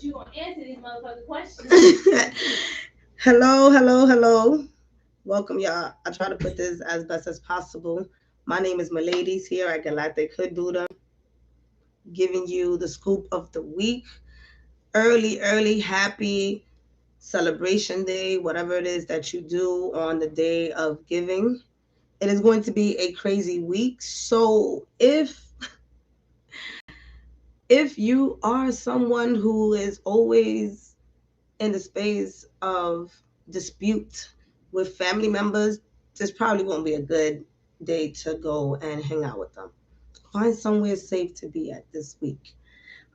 but you gonna answer these motherfucking questions. Hello, hello, hello. Welcome, y'all. I try to put this as best as possible. My name is Miladies here at Galactic Hood Buddha, giving you the scoop of the week. Early, happy celebration day, whatever it is that you do on the day of giving. It is going to be a crazy week. So if you are someone who is always in the space of dispute with family members, this probably won't be a good day to go and hang out with them. Find somewhere safe to be at this week.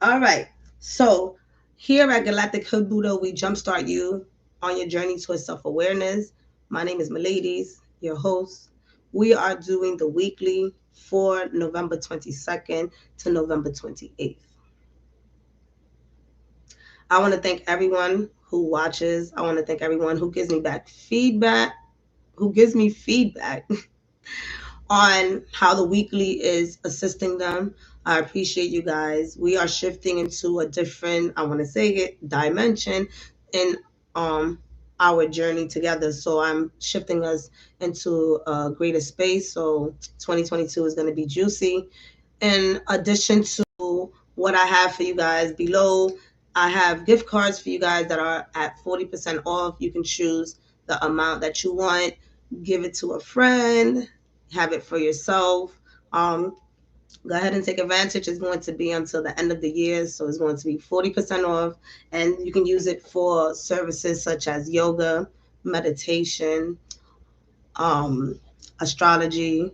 All right. So here at Galactic Hood Buddha, we jumpstart you on your journey towards self-awareness. My name is Miladies, your host. We are doing the weekly for November 22nd to November 28th. I want to thank everyone who watches. I want to thank everyone who gives me back feedback, who gives me feedback on how the weekly is assisting them. I appreciate you guys. We are shifting into a different, I want to say it, dimension in our journey together. So I'm shifting us into a greater space. So 2022 is going to be juicy. In addition to what I have for you guys below, I have gift cards for you guys that are at 40% off. You can choose the amount that you want, give it to a friend, have it for yourself. Go ahead and take advantage. It's going to be until the end of the year, so it's going to be 40% off, and you can use it for services such as yoga, meditation, um, astrology,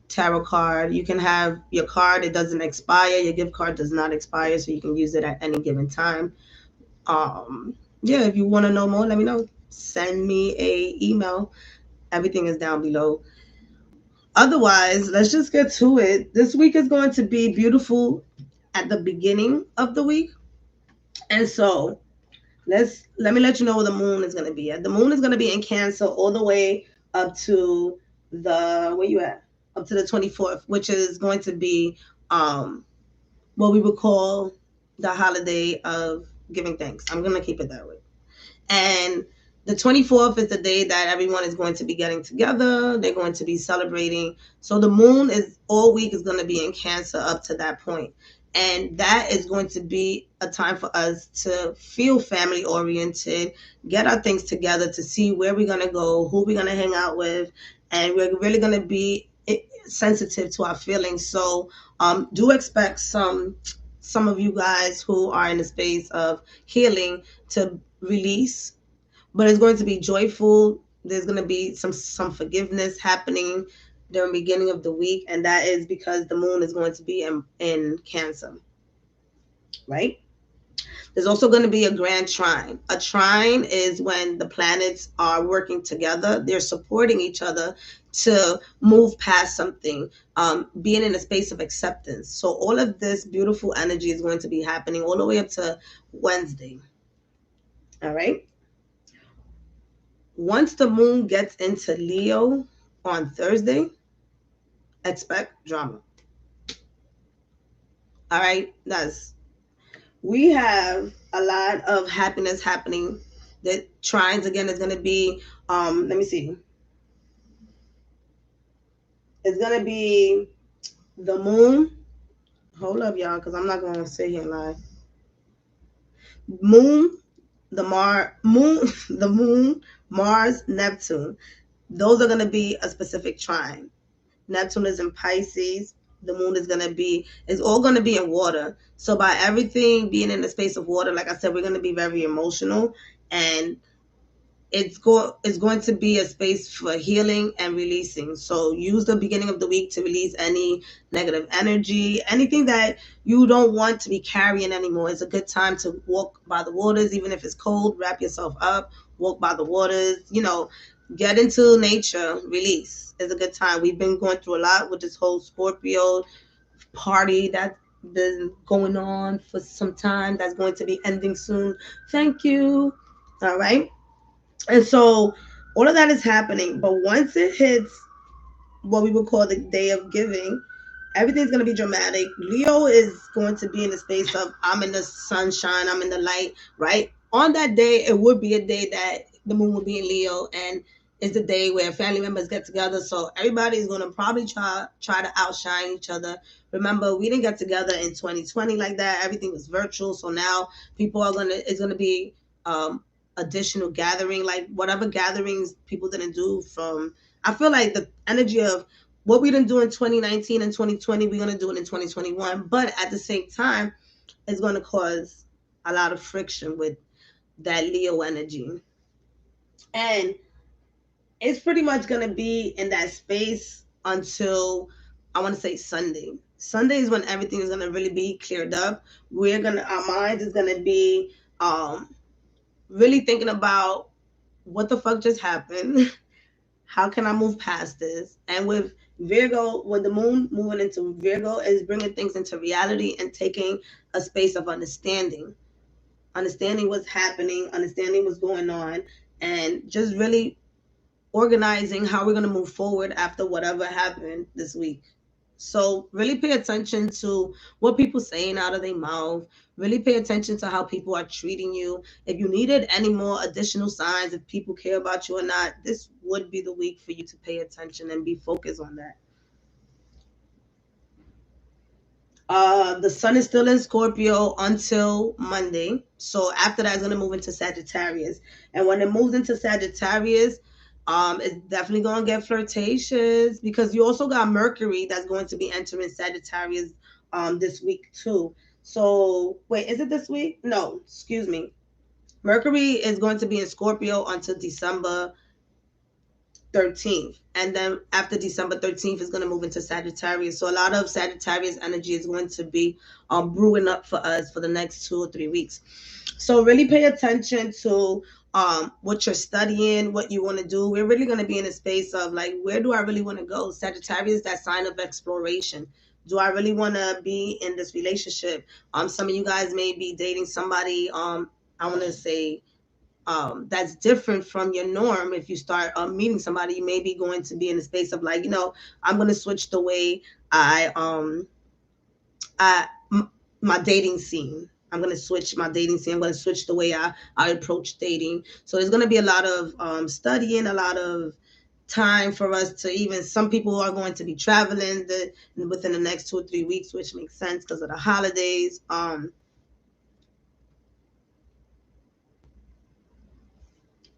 tarot card. You can have your card, it doesn't expire. Your gift card does not expire, so you can use it at any given time. Yeah, if you want to know more, let me know. Send me a email. Everything is down below. Otherwise, let's just get to it. This week is going to be beautiful at the beginning of the week. And so let me let you know where the moon is going to be at. The moon is going to be in Cancer all the way up to the where you at? Up to the 24th, which is going to be what we would call the holiday of giving thanks. I'm going to keep it that way. And the 24th is the day that everyone is going to be getting together. They're going to be celebrating. So the moon is all week is going to be in Cancer up to that point. And that is going to be a time for us to feel family oriented, get our things together to see where we're going to go, who we're going to hang out with. And we're really going to be sensitive to our feelings. So do expect some of you guys who are in the space of healing to release, but it's going to be joyful. There's going to be some forgiveness happening during the beginning of the week, and that is because the moon is going to be in Cancer, right? There's also going to be a grand trine. A trine is when the planets are working together. They're supporting each other to move past something, being in a space of acceptance. So all of this beautiful energy is going to be happening all the way up to Wednesday. All right. Once the moon gets into Leo on Thursday, expect drama. All right. We have a lot of happiness happening. The trines again is going to be, let me see. It's going to be the moon. Hold up, y'all, because I'm not going to sit here and lie. Moon, the moon, Mars, Neptune. Those are going to be a specific trine. Neptune is in Pisces. The moon is it's all going to be in water. So by everything being in the space of water, like I said, we're going to be very emotional, and it's going to be a space for healing and releasing. So use the beginning of the week to release any negative energy, anything that you don't want to be carrying anymore. It's a good time to walk by the waters, even if it's cold. Wrap yourself up, walk by the waters. Get into nature, release. It's a good time. We've been going through a lot with this whole Scorpio party that's been going on for some time. That's going to be ending soon. Thank you. All right. And so all of that is happening. But once it hits what we would call the day of giving, Everything's going to be dramatic. Leo is going to be in the space of I'm in the sunshine, I'm in the light, right? On that day, it would be a day that the moon will be in Leo, and it's the day where family members get together. So everybody's going to probably try to outshine each other. Remember, we didn't get together in 2020 like that. Everything was virtual. So now people are going to, it's going to be additional gathering, like whatever gatherings people didn't do from, I feel like the energy of what we didn't do in 2019 and 2020, we're going to do it in 2021. But at the same time, it's going to cause a lot of friction with that Leo energy. And it's pretty much going to be in that space until, I want to say, Sunday. Sunday is when everything is going to really be cleared up. Our minds is going to be really thinking about what the fuck just happened. How can I move past this? And with Virgo, with the moon moving into Virgo, is bringing things into reality and taking a space of understanding what's happening, understanding what's going on, and just really organizing how we're going to move forward after whatever happened this week. So really pay attention to what people saying out of their mouth. Really pay attention to how people are treating you. If you needed any more additional signs, if people care about you or not, this would be the week for you to pay attention and be focused on that. The sun is still in Scorpio until Monday. So after that, it's going to move into Sagittarius. And when it moves into Sagittarius, it's definitely going to get flirtatious, because you also got Mercury that's going to be entering Sagittarius this week too. So wait, is it this week? No, excuse me. Mercury is going to be in Scorpio until December 13th, and then after December 13th is going to move into Sagittarius. So a lot of Sagittarius energy is going to be brewing up for us for the next 2 or 3 weeks. So really pay attention to what you're studying, what you want to do. We're really going to be in a space of like, where do I really want to go? Sagittarius, that sign of exploration. Do I really want to be in this relationship? Some of you guys may be dating somebody, I want to say, that's different from your norm. If you start meeting somebody, you may be going to be in a space of like, I'm going to switch the way my dating scene. I'm going to switch my dating scene. I'm going to switch the way I approach dating. So there's going to be a lot of studying, a lot of time for us to, even some people are going to be traveling within the next 2 or 3 weeks, which makes sense because of the holidays.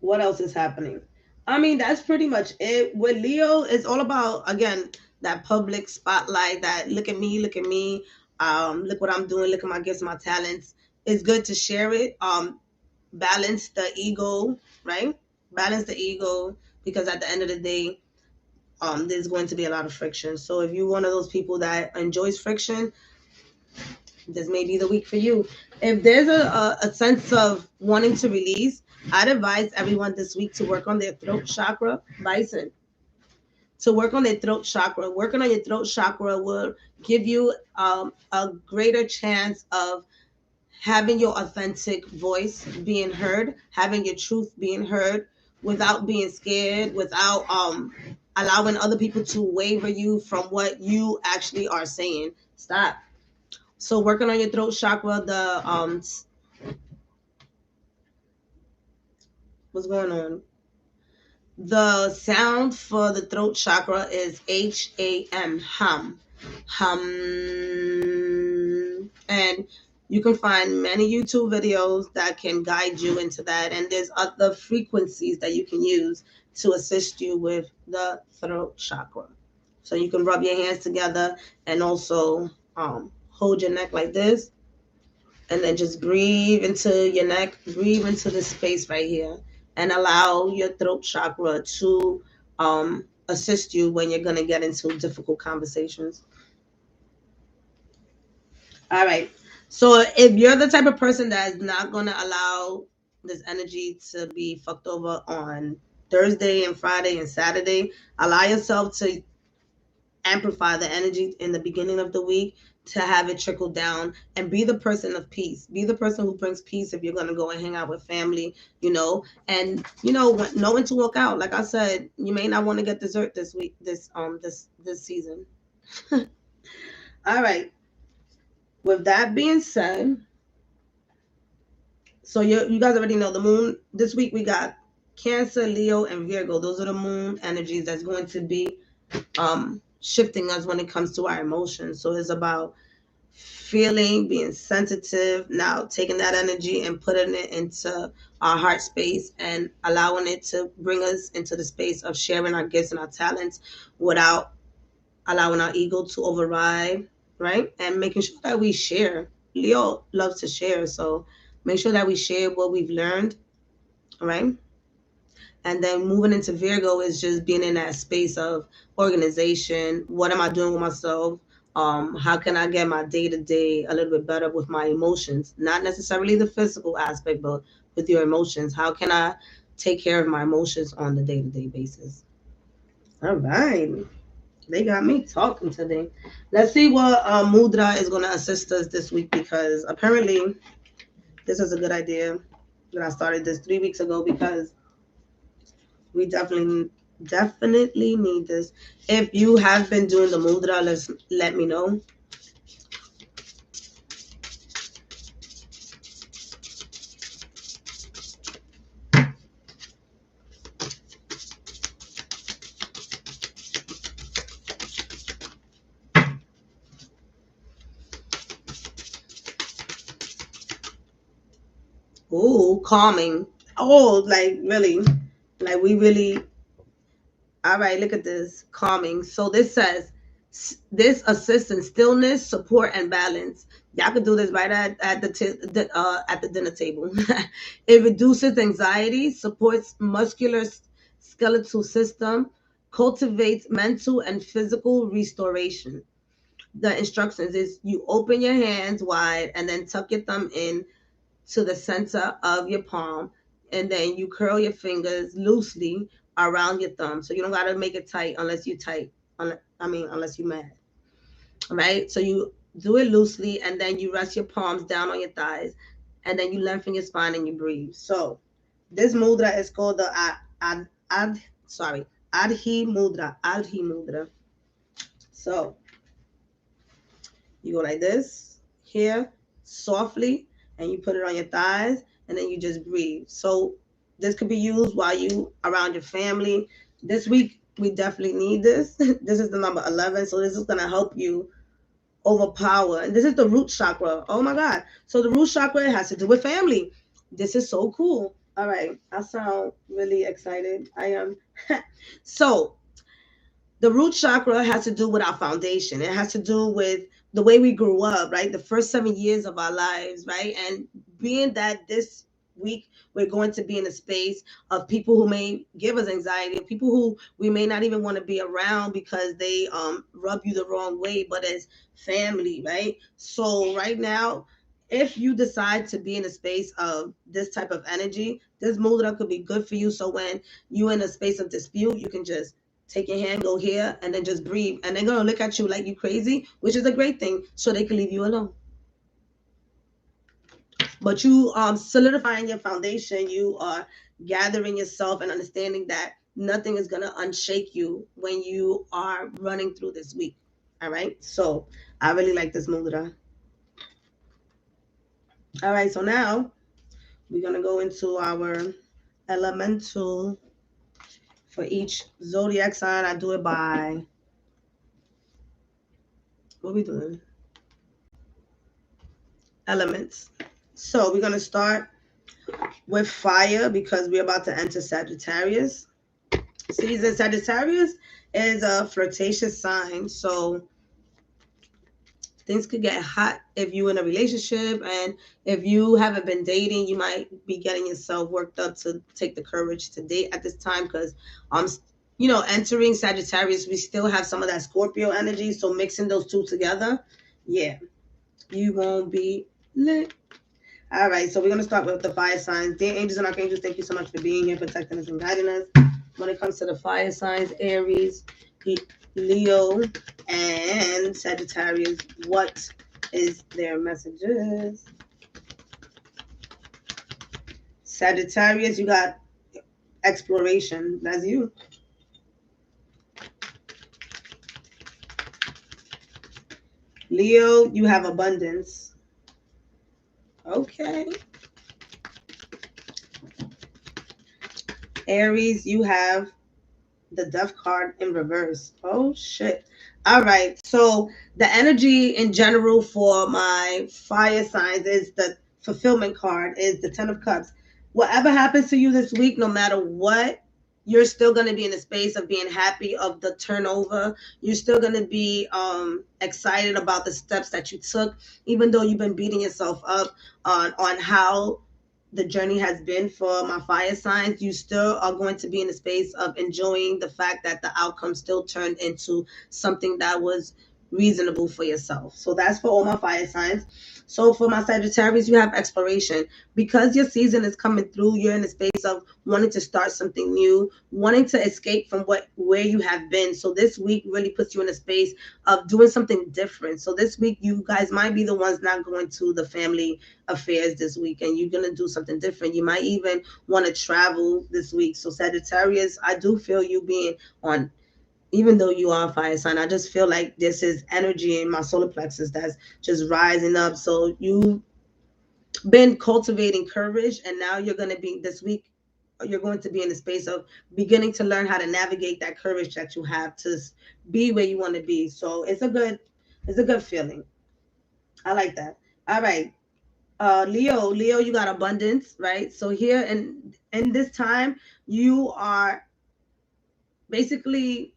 What else is happening? I mean, that's pretty much it. With Leo, it's all about, again, that public spotlight, that look at me, look what I'm doing, look at my gifts, my talents. It's good to share it. Balance the ego, right? Balance the ego, because at the end of the day, there's going to be a lot of friction. So if you're one of those people that enjoys friction, this may be the week for you. If there's a sense of wanting to release, I'd advise everyone this week to work on their throat chakra. Bison. To work on their throat chakra. Working on your throat chakra will give you a greater chance of having your authentic voice being heard, having your truth being heard without being scared, without allowing other people to waver you from what you actually are saying. Stop. So working on your throat chakra, what's going on? The sound for the throat chakra is HAM, hum, hum, and you can find many YouTube videos that can guide you into that, and there's other frequencies that you can use to assist you with the throat chakra. So you can rub your hands together and also hold your neck like this, and then just breathe into your neck, breathe into this space right here, and allow your throat chakra to assist you when you're going to get into difficult conversations. All right. So if you're the type of person that is not going to allow this energy to be fucked over on Thursday and Friday and Saturday, allow yourself to amplify the energy in the beginning of the week to have it trickle down, and be the person of peace. Be the person who brings peace if you're going to go and hang out with family, and know when to walk out. Like I said, you may not want to get dessert this week, this season. All right. With that being said, so you guys already know the moon. This week we got Cancer, Leo, and Virgo. Those are the moon energies that's going to be shifting us when it comes to our emotions. So it's about feeling, being sensitive, now taking that energy and putting it into our heart space and allowing it to bring us into the space of sharing our gifts and our talents without allowing our ego to override, right? And making sure that we share. Leo loves to share, so make sure that we share what we've learned, all right? And then moving into Virgo is just being in that space of organization. What am I doing with myself? How can I get my day to day a little bit better with my emotions? Not necessarily the physical aspect, but with your emotions. How can I take care of my emotions on the day to day basis? All right. They got me talking today. Let's see what Mudra is going to assist us this week, because apparently this is a good idea. That I started this 3 weeks ago because we definitely need this. If you have been doing the mudra, let me know. Ooh, calming. Oh, like really, like we really. All right, look at this, calming. So this says this assists in stillness, support, and balance. Y'all could do this right at the dinner table. It reduces anxiety, supports muscular skeletal system, cultivates mental and physical restoration. The instructions is you open your hands wide and then tuck your thumb in to the center of your palm, and then you curl your fingers loosely around your thumb. So you don't gotta make it tight unless you tight. Unless you mad. All right. So you do it loosely, and then you rest your palms down on your thighs, and then you lengthen your spine and you breathe. So this mudra is called the Adhi mudra. Adhi mudra. So you go like this here, softly, and you put it on your thighs, and then you just breathe. So this could be used while you around your family. This week we definitely need this. This is the number 11, so this is gonna help you overpower. And this is the root chakra. Oh my God! So the root chakra has to do with family. This is so cool. All right, I sound really excited. I am. So the root chakra has to do with our foundation. It has to do with the way we grew up, right? The first 7 years of our lives, right? And being that this week we're going to be in a space of people who may give us anxiety, people who we may not even want to be around because they rub you the wrong way, but as family, right? So right now, if you decide to be in a space of this type of energy, this mudra could be good for you. So when you're in a space of dispute, you can just take your hand, go here, and then just breathe. And they're going to look at you like you crazy, which is a great thing, so they can leave you alone. But you solidifying your foundation, you are gathering yourself and understanding that nothing is going to unshake you when you are running through this week. All right. So I really like this mudra. All right. So now we're going to go into our elemental for each zodiac sign. I do it by, what are we doing? Elements. So we're going to start with fire because we're about to enter Sagittarius. Season Sagittarius is a flirtatious sign. So things could get hot if you're in a relationship, and if you haven't been dating, you might be getting yourself worked up to take the courage to date at this time, because entering Sagittarius, we still have some of that Scorpio energy. So mixing those two together, yeah, you won't be lit. All right, so we're going to start with the fire signs. Dear angels and archangels, thank you so much for being here, protecting us and guiding us. When it comes to the fire signs, Aries, Leo, and Sagittarius, what is their messages? Sagittarius, you got exploration. That's you. Leo, you have abundance. Okay. Aries, you have the Death card in reverse. Oh shit. All right. So the energy in general for my fire signs is the fulfillment card, is the Ten of Cups. Whatever happens to you this week, no matter what, you're still going to be in the space of being happy of the turnover. You're still going to be excited about the steps that you took, even though you've been beating yourself up on how the journey has been for my fire signs. You still are going to be in the space of enjoying the fact that the outcome still turned into something that was reasonable for yourself. So that's for all my fire signs. So for my Sagittarius, you have exploration. Because your season is coming through, you're in the space of wanting to start something new, wanting to escape from where you have been. So this week really puts you in a space of doing something different. So this week, you guys might be the ones not going to the family affairs this week, and you're going to do something different. You might even want to travel this week. So Sagittarius, I do feel you being on, even though you are a fire sign, I just feel like this is energy in my solar plexus that's just rising up. So you've been cultivating courage, and now you're going to be, this week, you're going to be in the space of beginning to learn how to navigate that courage that you have to be where you want to be. So it's a good feeling. I like that. All right. Leo, you got abundance, right? So here in this time, you are basically,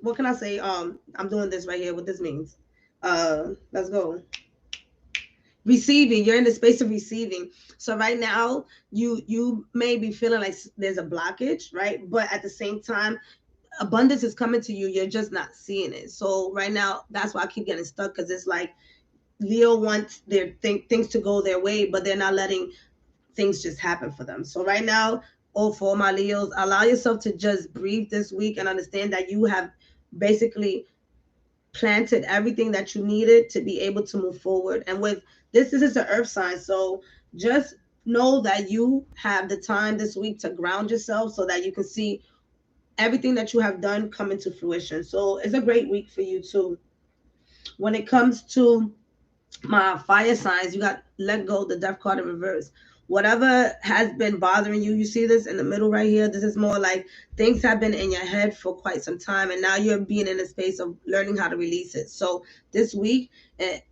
what can I say? I'm doing this right here. What this means? Let's go. Receiving. You're in the space of receiving. So right now, you may be feeling like there's a blockage, right? But at the same time, abundance is coming to you. You're just not seeing it. So right now, that's why I keep getting stuck, because it's like Leo wants their things to go their way, but they're not letting things just happen for them. So right now, all for my Leos, allow yourself to just breathe this week and understand that you have basically planted everything that you needed to be able to move forward. And with this is an earth sign. So just know that you have the time this week to ground yourself so that you can see everything that you have done come into fruition. So it's a great week for you too. When it comes to my fire signs, you got let go, the Death card in reverse. Whatever has been bothering you, you see this in the middle right here. This is more like things have been in your head for quite some time, and now you're being in a space of learning how to release it. So this week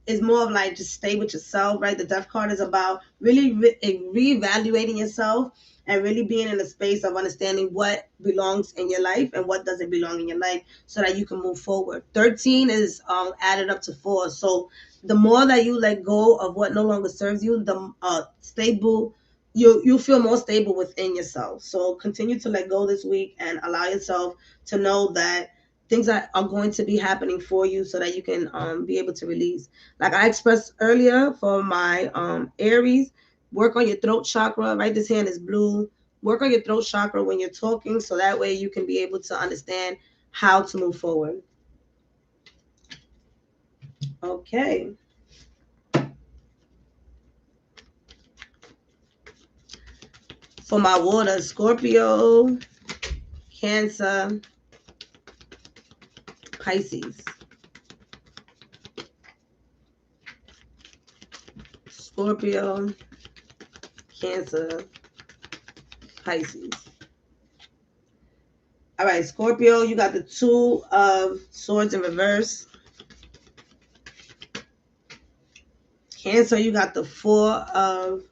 is more of like just stay with yourself, right? The Death card is about really reevaluating yourself and really being in a space of understanding what belongs in your life and what doesn't belong in your life, so that you can move forward. 13 is added up to 4. So the more that you let go of what no longer serves you, the stable you feel more stable within yourself. So continue to let go this week and allow yourself to know that things are going to be happening for you, so that you can be able to release. Like I expressed earlier for my Aries, work on your throat chakra, right? This hand is blue. Work on your throat chakra when you're talking, so that way you can be able to understand how to move forward. Okay. For my water, Scorpio, Cancer, Pisces. Scorpio, Cancer, Pisces. All right, Scorpio, you got the Two of Swords in reverse. Cancer, you got the Four of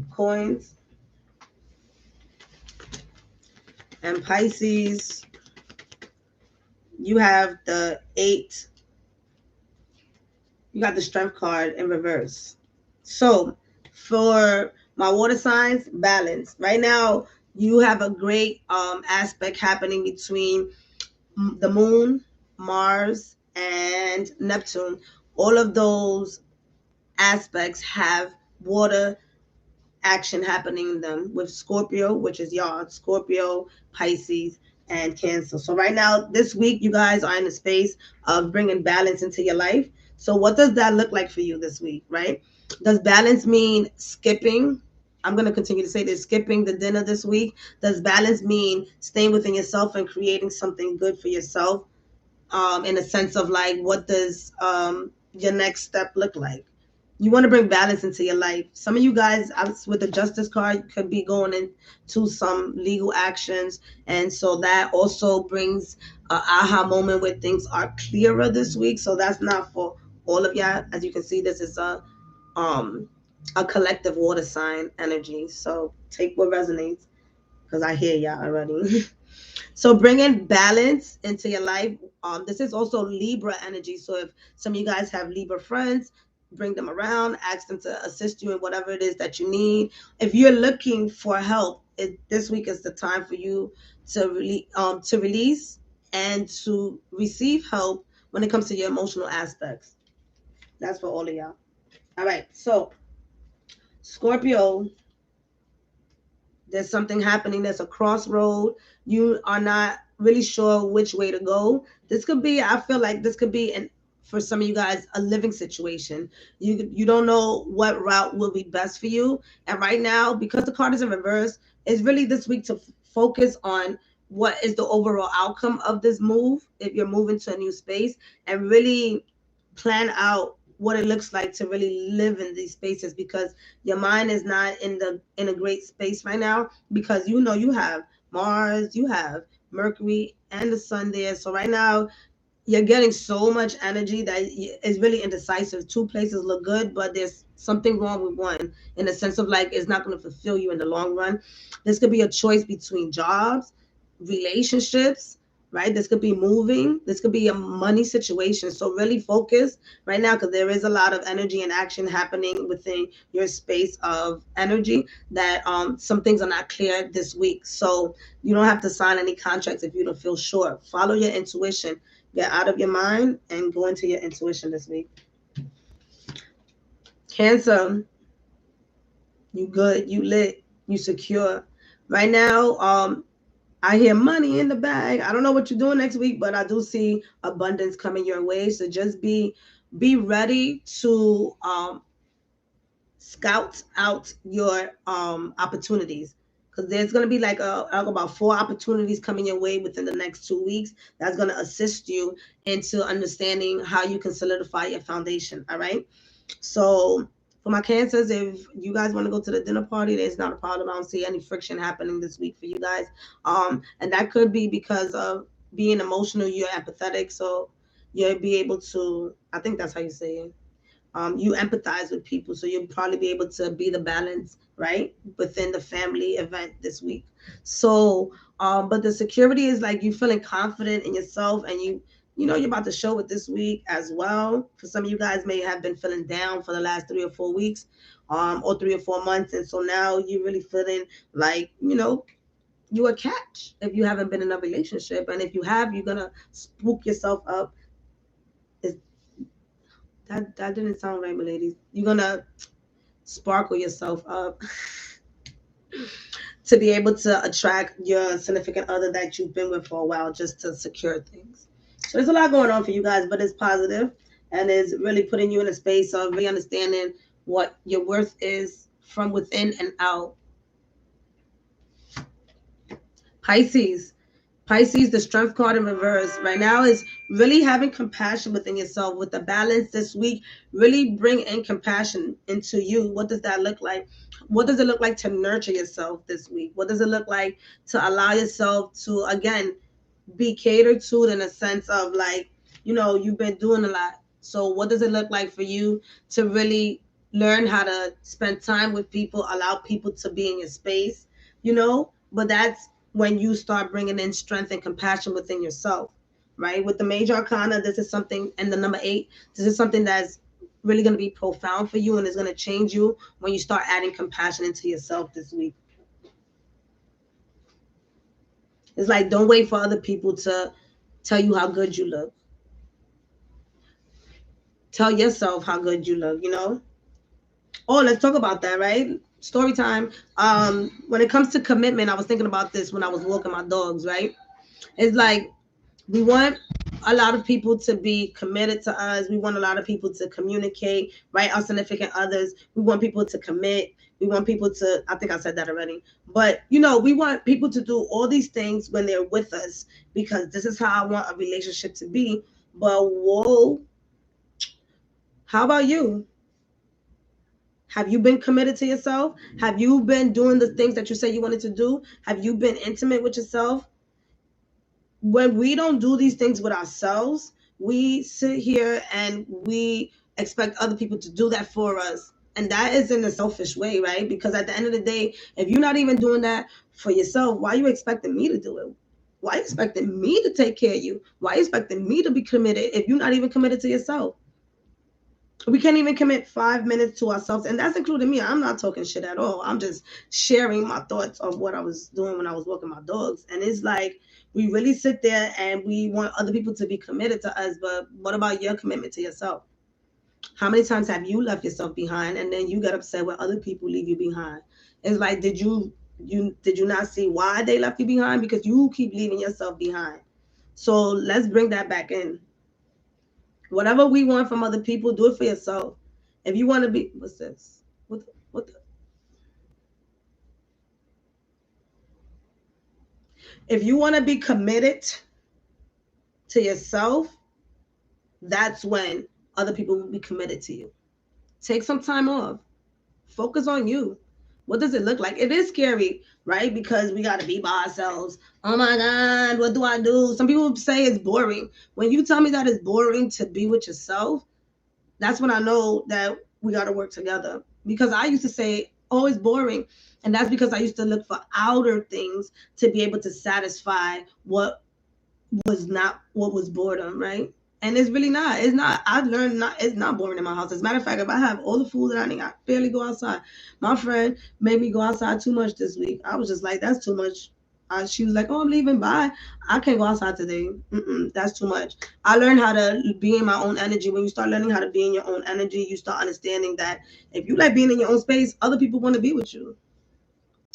Coins. And Pisces, you have the 8. You got the Strength card in reverse. So for my water signs, balance. Right now, you have a great aspect happening between the moon, Mars, and Neptune. All of those aspects have water action happening in them, with Scorpio, which is y'all, Scorpio, Pisces, and Cancer. So right now, this week, you guys are in the space of bringing balance into your life. So what does that look like for you this week, right? Does balance mean skipping? I'm going to continue to say this, skipping the dinner this week. Does balance mean staying within yourself and creating something good for yourself? in a sense of like, what does your next step look like? You want to bring balance into your life. Some of you guys with the justice card could be going into some legal actions. And so that also brings an aha moment where things are clearer this week. So that's not for all of y'all. As you can see, this is a collective water sign energy. So take what resonates, because I hear y'all already. So bringing balance into your life. This is also Libra energy. So if some of you guys have Libra friends, bring them around, ask them to assist you in whatever it is that you need. If you're looking for help, this week is the time for you to release and to receive help when it comes to your emotional aspects. That's for all of y'all. All right. So Scorpio, there's something happening. There's a crossroad. You are not really sure which way to go. This could be, I feel like this could be, for some of you guys, a living situation. You don't know what route will be best for you. And right now, because the card is in reverse, it's really this week to focus on what is the overall outcome of this move, if you're moving to a new space, and really plan out what it looks like to really live in these spaces, because your mind is not in a great space right now, because you have Mars, you have Mercury and the sun there. So right now you're getting so much energy that is really indecisive. Two places look good, but there's something wrong with one, in the sense of like, it's not going to fulfill you in the long run. This could be a choice between jobs, relationships, right? This could be moving. This could be a money situation. So really focus right now, because there is a lot of energy and action happening within your space of energy, that some things are not clear this week. So you don't have to sign any contracts if you don't feel sure. Follow your intuition. Get out of your mind and go into your intuition this week. Cancer, you good, you lit, you secure. Right now, I hear money in the bag. I don't know what you're doing next week, but I do see abundance coming your way. So just be ready to scout out your opportunities, because there's going to be like about 4 opportunities coming your way within the next 2 weeks. That's going to assist you into understanding how you can solidify your foundation. All right. So for my Cancers, if you guys want to go to the dinner party, there's not a problem. I don't see any friction happening this week for you guys. And that could be because of being emotional. You're empathetic, so you'll be able to, I think that's how you say it. You empathize with people, so you'll probably be able to be the balance, right, within the family event this week. So, but the security is like you feeling confident in yourself, and you're about to show it this week as well. For some of you guys may have been feeling down for the last 3 or 4 weeks, or 3 or 4 months, and so now you're really feeling like you a catch if you haven't been in a relationship, and if you have, you're gonna spook yourself up. That didn't sound right, my ladies. You're gonna sparkle yourself up to be able to attract your significant other that you've been with for a while, just to secure things. So there's a lot going on for you guys, but it's positive, and it's really putting you in a space of really understanding what your worth is from within and out. Pisces, the strength card in reverse right now is really having compassion within yourself. With the balance this week, really bring in compassion into you. What does that look like? What does it look like to nurture yourself this week? What does it look like to allow yourself to, again, be catered to, in a sense of like, you've been doing a lot. So what does it look like for you to really learn how to spend time with people, allow people to be in your space, but that's when you start bringing in strength and compassion within yourself, right? With the major arcana, this is something, and the number 8, this is something that's really going to be profound for you, and it's going to change you when you start adding compassion into yourself this week. It's like, don't wait for other people to tell you how good you look. Tell yourself how good you look, Oh, let's talk about that, right? Story time. When it comes to commitment, I was thinking about this when I was walking my dogs, right? It's like, we want a lot of people to be committed to us. We want a lot of people to communicate, right? Our significant others. We want people to commit. We want people to, I think I said that already. But, you know, we want people to do all these things when they're with us because this is how I want a relationship to be. But whoa, how about you? Have you been committed to yourself? Have you been doing the things that you said you wanted to do? Have you been intimate with yourself? When we don't do these things with ourselves, we sit here and we expect other people to do that for us. And that is in a selfish way, right? Because at the end of the day, if you're not even doing that for yourself, why are you expecting me to do it? Why are you expecting me to take care of you? Why are you expecting me to be committed if you're not even committed to yourself? We can't even commit 5 minutes to ourselves, and that's including me. I'm not talking shit at all. I'm just sharing my thoughts of what I was doing when I was walking my dogs. And it's like we really sit there and we want other people to be committed to us, but what about your commitment to yourself? How many times have you left yourself behind and then you get upset when other people leave you behind? It's like, did you not see why they left you behind? Because you keep leaving yourself behind. So let's bring that back in. Whatever we want from other people, do it for yourself. If you want to be, what's this? What the? If you want to be committed to yourself, that's when other people will be committed to you. Take some time off. Focus on you. What does it look like? It is scary, right? Because we got to be by ourselves. Oh my God, what do I do? Some people say it's boring. When you tell me that it's boring to be with yourself, that's when I know that we got to work together. Because I used to say, oh, it's boring. And that's because I used to look for outer things to be able to satisfy what was boredom, right? And it's really not. It's not. I've learned it's not boring in my house. As a matter of fact, if I have all the food that I need, I barely go outside. My friend made me go outside too much this week. I was just like, that's too much. She was like, oh, I'm leaving. Bye. I can't go outside today. That's too much. I learned how to be in my own energy. When you start learning how to be in your own energy, you start understanding that if you like being in your own space, other people want to be with you.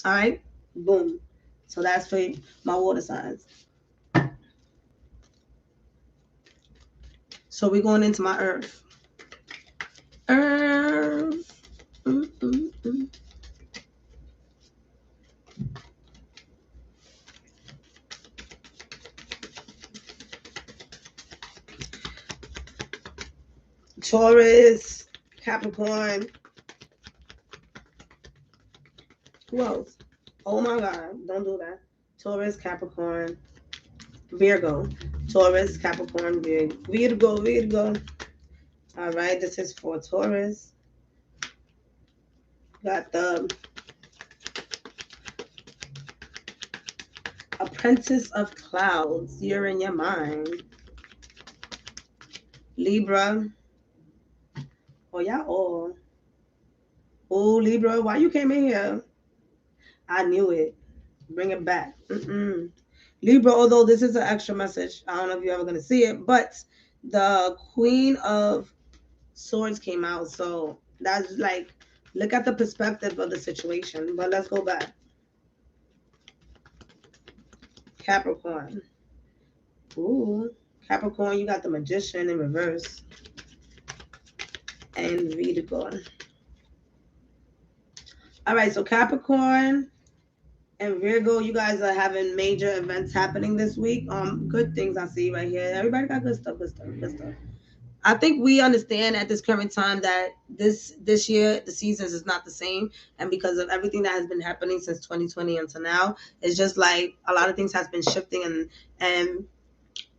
All right? Boom. So that's for my water signs. So we're going into my earth. Earth. Taurus, Capricorn. Who else? Oh my God, don't do that. Taurus, Capricorn, Virgo. Taurus, Capricorn, Virgo. All right, this is for Taurus. Got the Apprentice of Clouds. You're in your mind. Libra. Oh, y'all all. Oh, Libra, why you came in here? I knew it. Bring it back. Libra, although this is an extra message, I don't know if you're ever going to see it, but the Queen of Swords came out. So that's like, look at the perspective of the situation. But let's go back. Capricorn. Ooh, Capricorn, you got the Magician in reverse. And Virgo. All right, so Capricorn and Virgo, you guys are having major events happening this week. Good things I see right here. Everybody got good stuff. I think we understand at this current time that this year the seasons is not the same, and because of everything that has been happening since 2020 until now, it's just like a lot of things has been shifting, and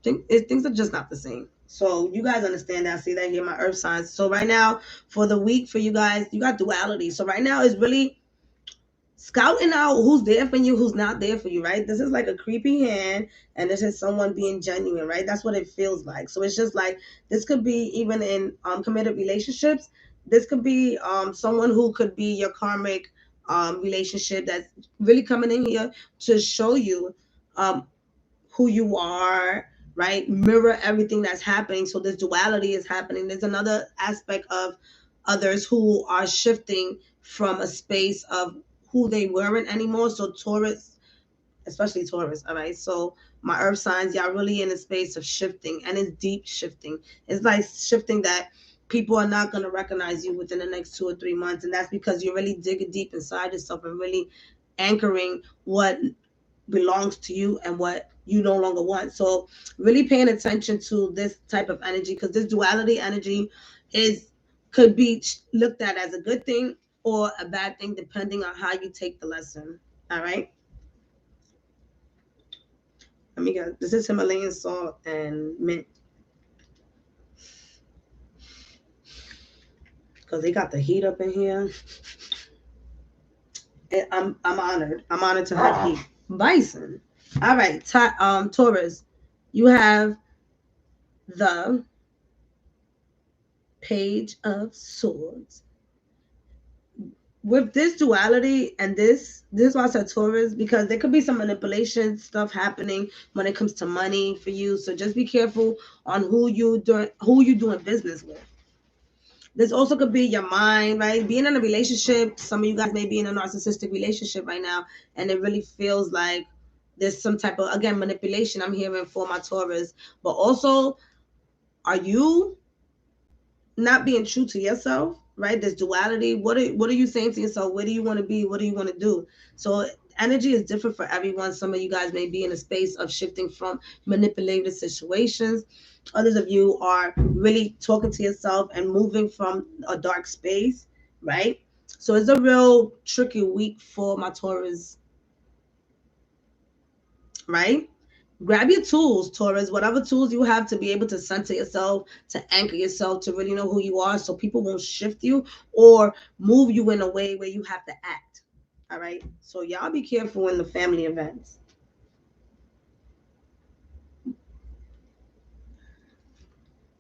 things are just not the same. So you guys understand that. I see that here, my earth signs. So right now for the week for you guys, you got duality. So right now it's really scouting out who's there for you, who's not there for you, right? This is like a creepy hand, and this is someone being genuine, right? That's what it feels like. So it's just like, this could be even in committed relationships. This could be someone who could be your karmic relationship that's really coming in here to show you who you are, right? Mirror everything that's happening. So this duality is happening. There's another aspect of others who are shifting from a space of who they weren't anymore. So Taurus, especially Taurus, all right? So My earth signs, y'all really in a space of shifting, and it's deep shifting. It's like shifting that people are not going to recognize you within the next 2 or 3 months, and that's because you're really digging deep inside yourself and really anchoring what belongs to you and what you no longer want. So really paying attention to this type of energy, because this duality energy is could be looked at as a good thing or a bad thing depending on how you take the lesson. All right, let me get this. Is Himalayan salt and mint, because they got the heat up in here. I'm honored. I'm honored to have heat. Bison. All right, Taurus, you have the Page of Swords. With this duality and this is why I said Taurus, because there could be some manipulation stuff happening when it comes to money for you. So just be careful on who you doing business with. This also could be your mind, right? Being in a relationship, some of you guys may be in a narcissistic relationship right now, and it really feels like there's some type of, again, manipulation I'm hearing for my Taurus. But also, are you not being true to yourself, right? This duality. What are you saying to yourself? Where do you want to be? What do you want to do? So energy is different for everyone. Some of you guys may be in a space of shifting from manipulative situations. Others of you are really talking to yourself and moving from a dark space, right? So it's a real tricky week for my Taurus, right? Grab your tools, Taurus, whatever tools you have to be able to center yourself, to anchor yourself, to really know who you are, so people won't shift you or move you in a way where you have to act. All right. So y'all be careful in the family events.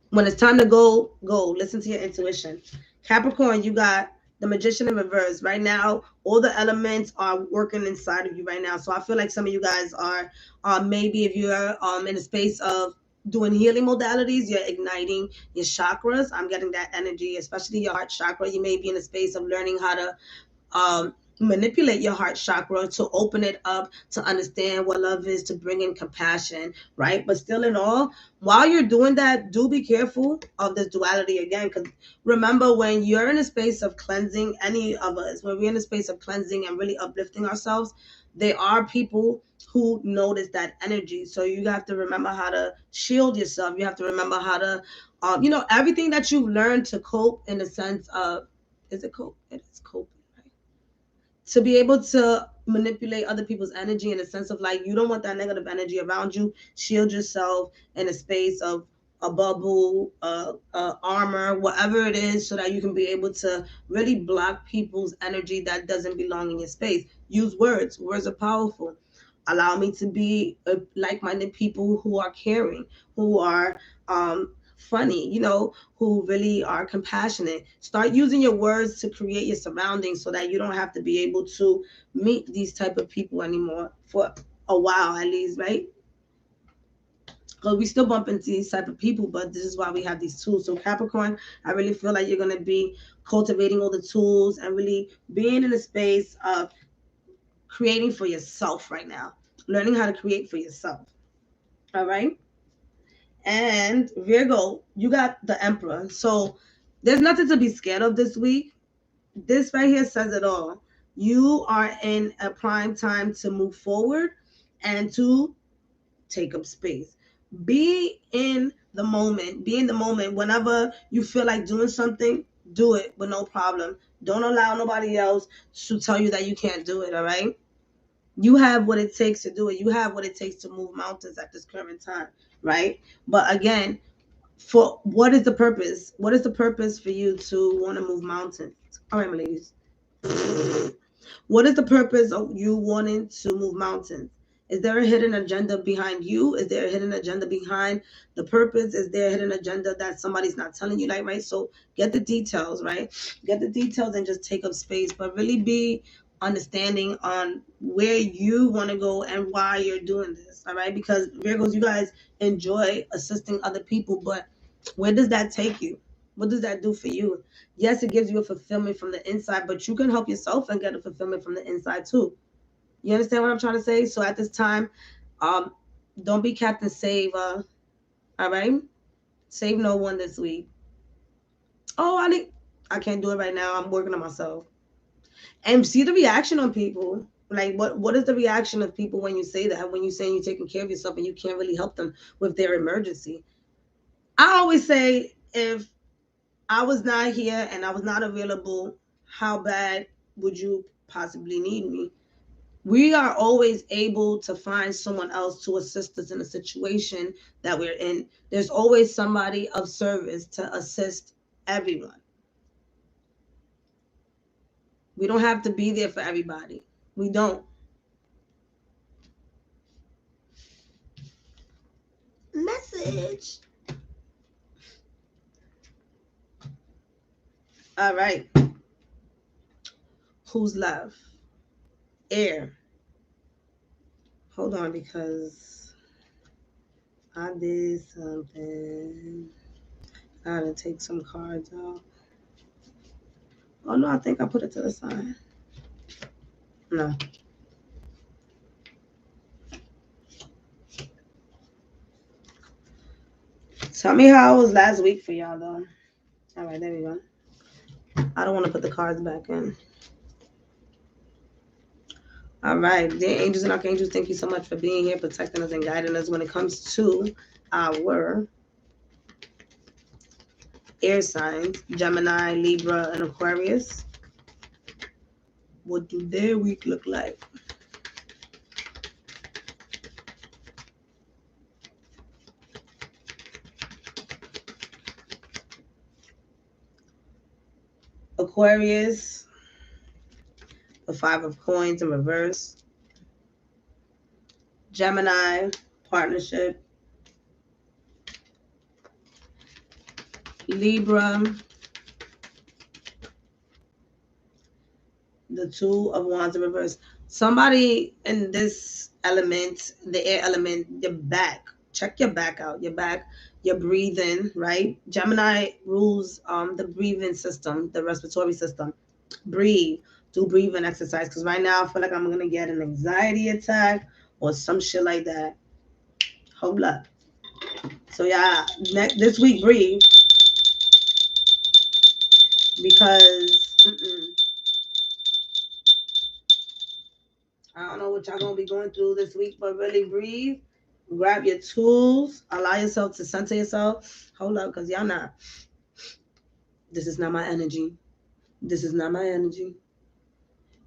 When it's time to go. Listen to your intuition. Capricorn, you got the Magician in reverse. Right now, all the elements are working inside of you right now. So I feel like some of you guys are maybe if you're in a space of doing healing modalities, you're igniting your chakras. I'm getting that energy, especially your heart chakra. You may be in a space of learning how to manipulate your heart chakra to open it up, to understand what love is, to bring in compassion, right? But still in all, while you're doing that, do be careful of this duality again, because remember, when you're in a space of cleansing, any of us, when we're in a space of cleansing and really uplifting ourselves, there are people who notice that energy. So you have to remember how to shield yourself. You have to remember how to everything that you've learned to cope, in the sense of, is it cope? It is cope, to be able to manipulate other people's energy, in a sense of, like, you don't want that negative energy around you. Shield yourself in a space of a bubble, armor, whatever it is, so that you can be able to really block people's energy that doesn't belong in your space. Use words. Words are powerful. Allow me to be like-minded people who are caring, who are funny, who really are compassionate. Start using your words to create your surroundings, so that you don't have to be able to meet these type of people anymore for a while, at least, right? Because we still bump into these type of people, but this is why we have these tools. So Capricorn, I really feel like you're going to be cultivating all the tools and really being in a space of creating for yourself right now, learning how to create for yourself. All right. And Virgo, you got the Emperor. So there's nothing to be scared of this week. This right here says it all. You are in a prime time to move forward and to take up space. Be in the moment. Be in the moment. Whenever you feel like doing something, do it with no problem. Don't allow nobody else to tell you that you can't do it, all right? You have what it takes to do it. You have what it takes to move mountains at this current time, right? But again, for what is the purpose? What is the purpose for you to want to move mountains? All right, my ladies. What is the purpose of you wanting to move mountains? Is there a hidden agenda behind you? Is there a hidden agenda behind the purpose? Is there a hidden agenda that somebody's not telling you, like, right? So get the details, right? Get the details and just take up space, but really be understanding on where you want to go and why you're doing this, all right? Because Virgos, you guys enjoy assisting other people, but where does that take you? What does that do for you? Yes, it gives you a fulfillment from the inside, but you can help yourself and get a fulfillment from the inside too. You understand what I'm trying to say? So at this time, Don't be Captain Saver. All right? Save no one this week. Oh, I can't do it right now. I'm working on myself. And see the reaction on people. Like what is the reaction of people when you say that? When you say you're taking care of yourself and you can't really help them with their emergency. I always say if I was not here and I was not available, how bad would you possibly need me? We are always able to find someone else to assist us in a situation that we're in. There's always somebody of service to assist everyone. We don't have to be there for everybody. We don't. Message. All right. Who's left? Air. Hold on, because I did something. I gotta take some cards out. Oh no, I think I put it to the side. No. Tell me how it was last week for y'all though. All right, there we go. I don't want to put the cards back in. All right, dear angels and archangels, thank you so much for being here, protecting us and guiding us when it comes to our air signs, Gemini, Libra, and Aquarius. What do their week look like? Aquarius, the 5 of coins in reverse. Gemini, partnership. Libra, the 2 of wands in reverse. Somebody in this element, the air element, your back. Check your back out. Your back, your breathing, right? Gemini rules the breathing system, the respiratory system. Breathe. Do breathing exercise. Because right now I feel like I'm going to get an anxiety attack or some shit like that. Hold up. So yeah, this week breathe. Because I don't know what y'all gonna be going through this week, but really breathe. Grab your tools. Allow yourself to center yourself. Hold up, because y'all not. This is not my energy. This is not my energy.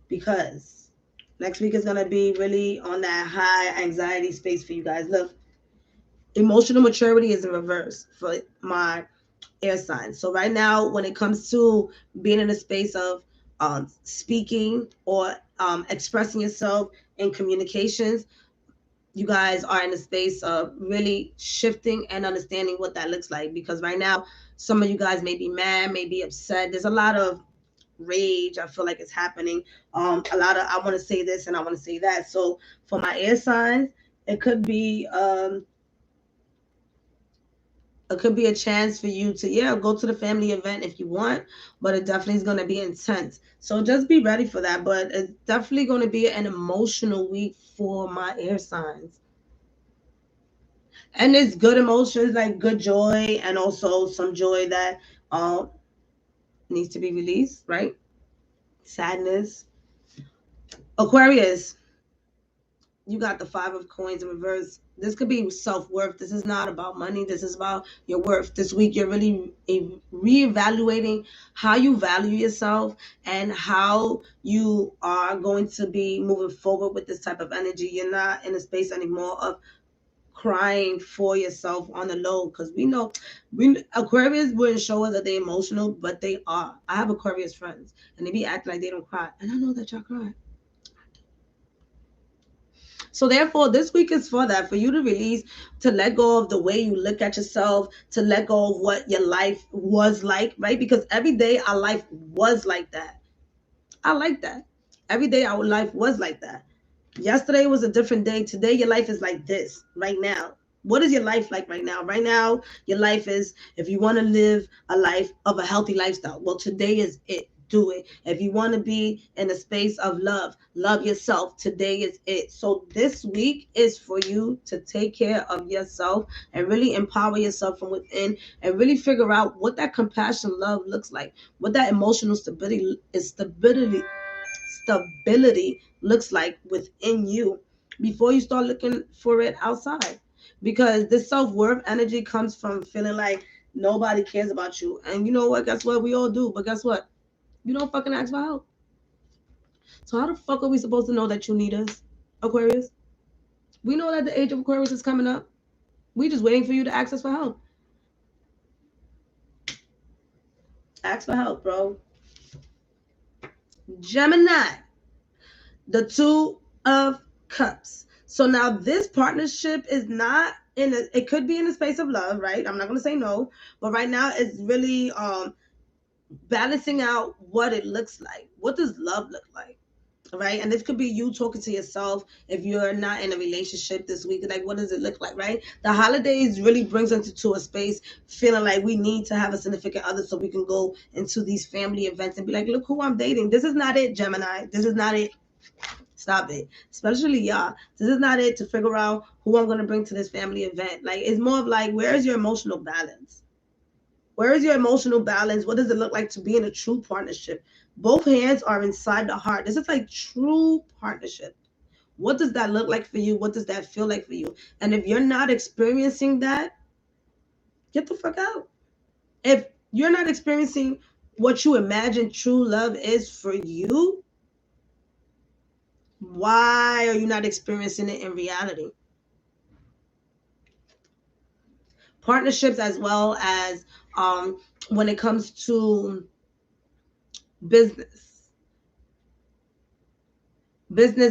Because next week is gonna be really on that high anxiety space for you guys. Look, emotional maturity is in reverse for my air signs. So right now, when it comes to being in a space of speaking or expressing yourself in communications, you guys are in a space of really shifting and understanding what that looks like. Because right now, some of you guys may be mad, may be upset. There's a lot of rage. I feel like it's happening. A lot of I want to say this and I want to say that. So for my air signs, it could be a chance for you to go to the family event if you want, but it definitely is going to be intense. So just be ready for that. But it's definitely going to be an emotional week for my air signs. And it's good emotions like good joy and also some joy that needs to be released, right? Sadness. Aquarius, you got the 5 of coins in reverse. This could be self-worth. This is not about money. This is about your worth. This week, you're really reevaluating how you value yourself and how you are going to be moving forward with this type of energy. You're not in a space anymore of crying for yourself on the low, because we know Aquarius wouldn't show us that they're emotional, but they are. I have Aquarius friends and they be acting like they don't cry, and I know that y'all cry. So therefore, this week is for that, for you to release, to let go of the way you look at yourself, to let go of what your life was like, right? Because every day our life was like that. I like that. Every day our life was like that. Yesterday was a different day. Today your life is like this right now. What is your life like right now? Right now, your life is, if you want to live a life of a healthy lifestyle, well, today is it. do it. If you want to be in a space of love, love yourself. Today is it. So this week is for you to take care of yourself and really empower yourself from within and really figure out what that compassion love looks like, what that emotional stability looks like within you before you start looking for it outside. Because this self-worth energy comes from feeling like nobody cares about you. And you know what? Guess what? We all do. But guess what? You don't fucking ask for help. So how the fuck are we supposed to know that you need us, Aquarius? We know that the age of Aquarius is coming up. We just waiting for you to ask us for help. Ask for help, bro. Gemini, the Two of Cups. So now this partnership is not in a, it could be in a space of love, right? I'm not going to say no, but right now it's really balancing out what it looks like. What does love look like? Right? And this could be you talking to yourself if you're not in a relationship this week. Like, what does it look like, right? The holidays really brings us into a space feeling like we need to have a significant other so we can go into these family events and be like, look who I'm dating. This is not it, Gemini. This is not it. Stop it. Especially y'all. This is not it to figure out who I'm going to bring to this family event. Like, it's more of like, where is your emotional balance? Where is your emotional balance? What does it look like to be in a true partnership? Both hands are inside the heart. This is like true partnership. What does that look like for you? What does that feel like for you? And if you're not experiencing that, get the fuck out. If you're not experiencing what you imagine true love is for you, why are you not experiencing it in reality? Partnerships, as well as when it comes to business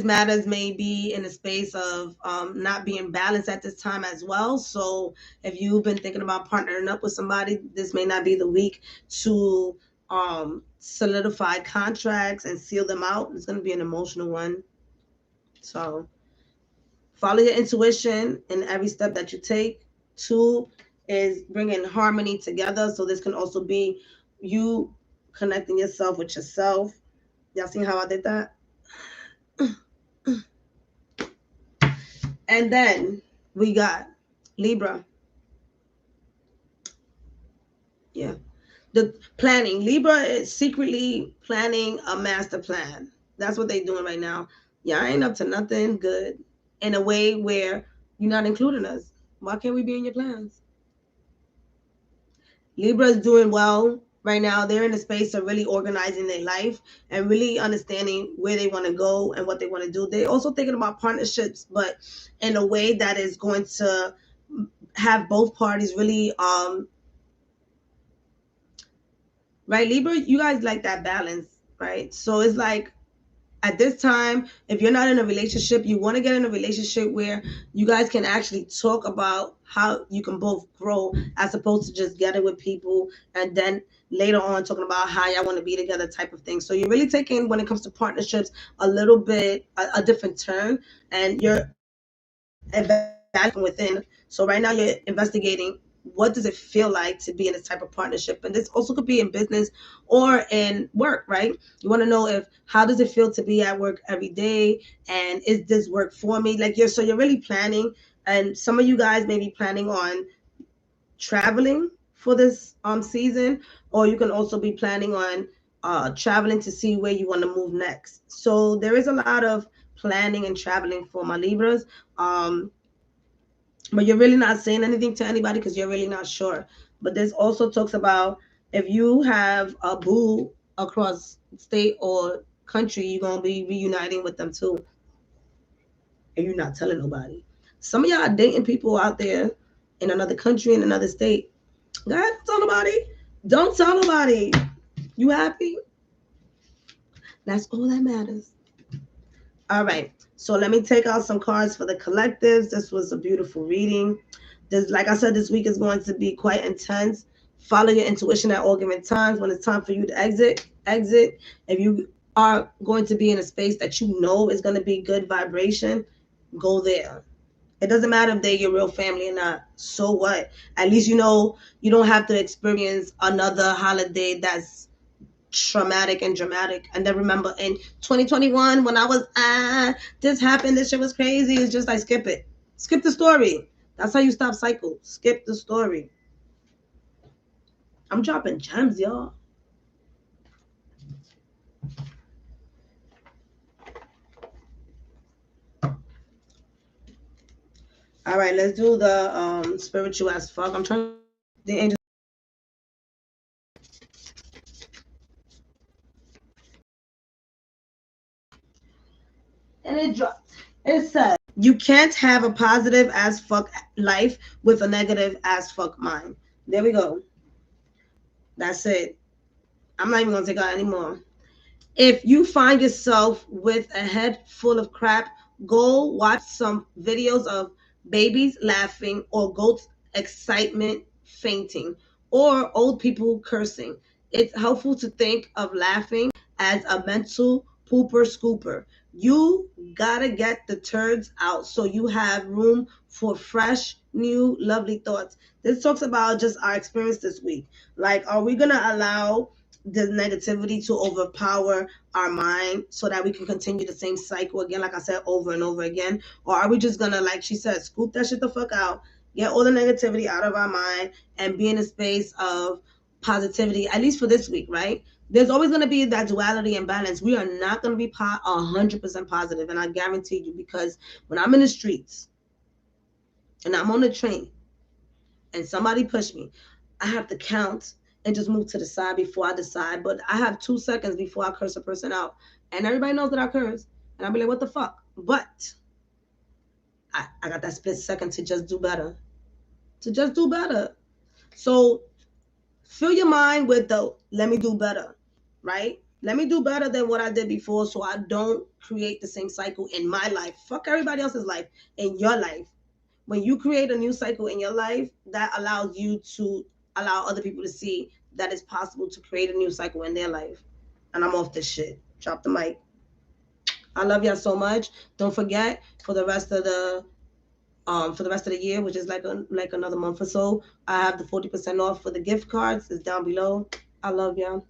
matters may be in a space of not being balanced at this time as well. So if you've been thinking about partnering up with somebody, this may not be the week to solidify contracts and seal them out. It's going to be an emotional one. So follow your intuition in every step that you take. 2 is bringing harmony together. So this can also be you connecting yourself with yourself. Y'all seen how I did that? And then we got Libra. Yeah. The planning. Libra is secretly planning a master plan. That's what they're doing right now. Yeah, I ain't up to nothing good in a way where you're not including us. Why can't we be in your plans? Libra is doing well right now. They're in a space of really organizing their life and really understanding where they want to go and what they want to do. They're also thinking about partnerships, but in a way that is going to have both parties really right? Libra, you guys like that balance, right? So it's like at this time, if you're not in a relationship, you want to get in a relationship where you guys can actually talk about how you can both grow, as opposed to just getting with people and then later on talking about how y'all want to be together type of thing. So you're really taking, when it comes to partnerships, a little bit a different turn, and you're evaluating within. So right now you're investigating, what does it feel like to be in this type of partnership? And this also could be in business or in work, right? You want to know if, how does it feel to be at work every day? And is this work for me? Like so you're really planning. And some of you guys may be planning on traveling for this season, or you can also be planning on traveling to see where you want to move next. So there is a lot of planning and traveling for my Libras. But you're really not saying anything to anybody because you're really not sure. But this also talks about, if you have a boo across state or country, you're going to be reuniting with them too. And you're not telling nobody. Some of y'all are dating people out there in another country, in another state. Go ahead, don't tell nobody. Don't tell nobody. You happy? That's all that matters. All right. So let me take out some cards for the collectives. This was a beautiful reading. This, like I said, this week is going to be quite intense. Follow your intuition at all given times. When it's time for you to exit, exit. If you are going to be in a space that you know is going to be good vibration, go there. It doesn't matter if they're your real family or not. So what? At least you know you don't have to experience another holiday that's traumatic and dramatic. And then remember in 2021 when I was this happened, this shit was crazy, it's just like skip it. Skip the story. That's how you stop cycle. Skip the story. I'm dropping gems, y'all. All right, let's do the spiritual as fuck. I'm trying the angels. And it dropped. It said, you can't have a positive as fuck life with a negative as fuck mind. There we go. That's it. I'm not even going to take out anymore. If you find yourself with a head full of crap, go watch some videos of babies laughing or goats excitement fainting or old people cursing. It's helpful to think of laughing as a mental pooper scooper. You gotta get the turds out so you have room for fresh, new, lovely thoughts. This talks about just our experience this week. Like, are we gonna allow the negativity to overpower our mind so that we can continue the same cycle again, like I said, over and over again? Or are we just gonna, like she said, scoop that shit the fuck out, get all the negativity out of our mind, and be in a space of positivity, at least for this week, right? There's always going to be that duality and balance. We are not going to be 100% positive, and I guarantee you, because when I'm in the streets and I'm on the train and somebody push me, I have to count and just move to the side before I decide. But I have 2 seconds before I curse a person out, and everybody knows that I curse, and I'll be like, what the fuck? But I got that split second to just do better. So fill your mind with the let me do better, right? Let me do better than what I did before so I don't create the same cycle in my life. Fuck everybody else's life, in your life. When you create a new cycle in your life, that allows you to allow other people to see that it's possible to create a new cycle in their life. And I'm off this shit. Drop the mic. I love y'all so much. Don't forget, for the rest of the year, which is like another month or so, I have the 40% off for the gift cards. It's down below. I love y'all.